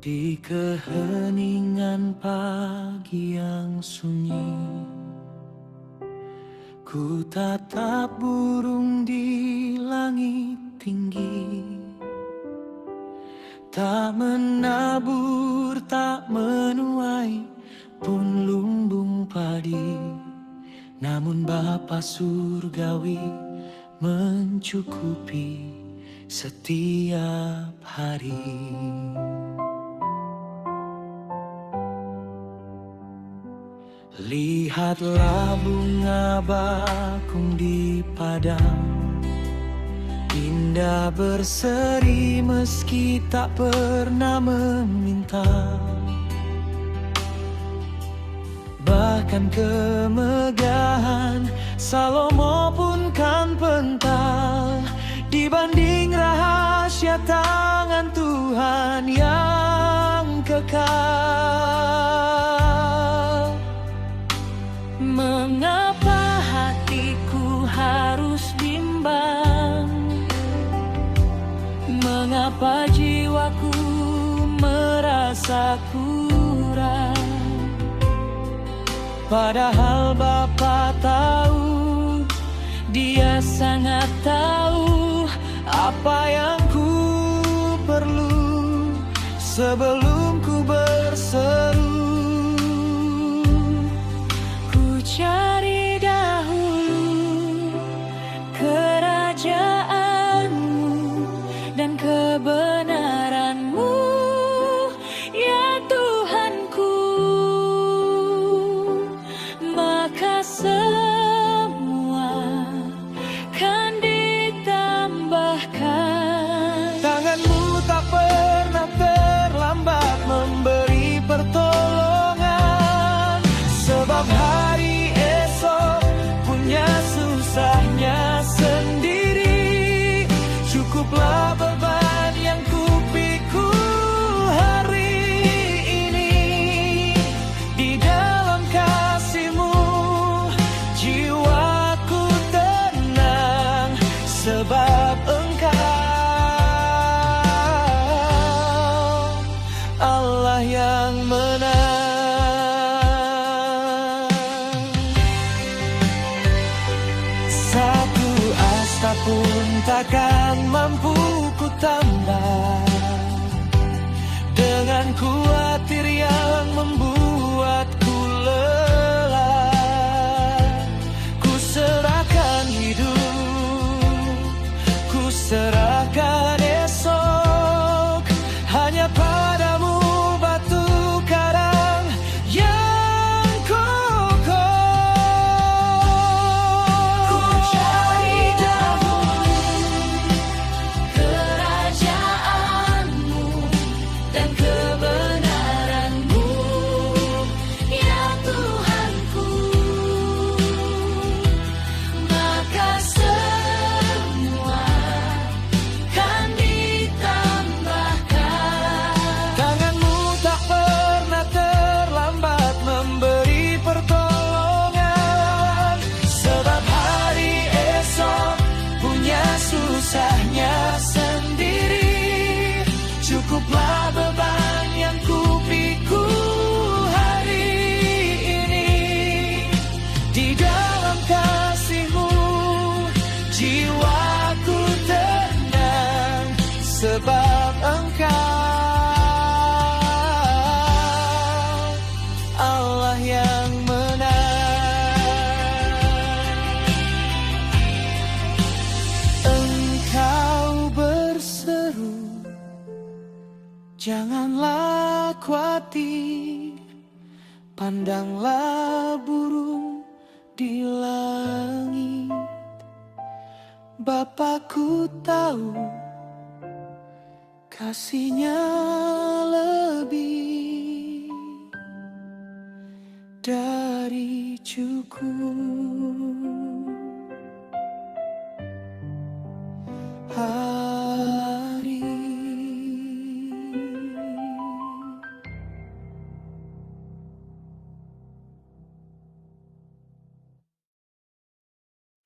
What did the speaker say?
Di keheningan pagi yang sunyi, ku tatap burung di langit tinggi. Tak menabur, tak menuai pun lumbung padi, namun Bapa surgawi mencukupi setiap hari. Lihatlah bunga bakung di padang, indah berseri meski tak pernah meminta. Bahkan kemegahan Salomo pun kan pental dibanding rahasia tangan Tuhan yang kekal. Mengapa hatiku harus bimbang? Mengapa jiwaku merasa kurang? Padahal Bapa tahu, Dia sangat tahu apa yang ku perlu sebelum ku berseru. Ku cari dahulu kerajaan-Mu dan kebenaran-Mu, ya Tuhanku, maka semua kan ditambahkan. Tangan-Mu tak pernah terlambat memberi pertolongan, sebab hari esok punya susahnya sendiri. Cukuplah beban yang kupikul hari ini. Di dalam kasih-Mu jiwaku tenang, sebab Engkau Allah yang menang. Satu asta pun takkan mampu ku tambah, dengan khawatir yang membuatku lelah. Ku serahkan hidup, ku serahkan esok, hanya padamu batu karang yang kokoh. Ku cari dahulu kerajaan-Mu dan kebenaran-Mu, ya Tuhanku, maka semua kan ditambahkan. Tangan-Mu tak pernah terlambat memberi pertolongan, sebab hari esok punya susahnya sendiri. Cukuplah beban yang kupikul hari ini. Di dalam kasih-Mu jiwaku tenang, sebab Engkau Allah yang menang. Engkau berseru, janganlah khawatir, pandanglah burung di langit. Bapakku tahu kasih-Nya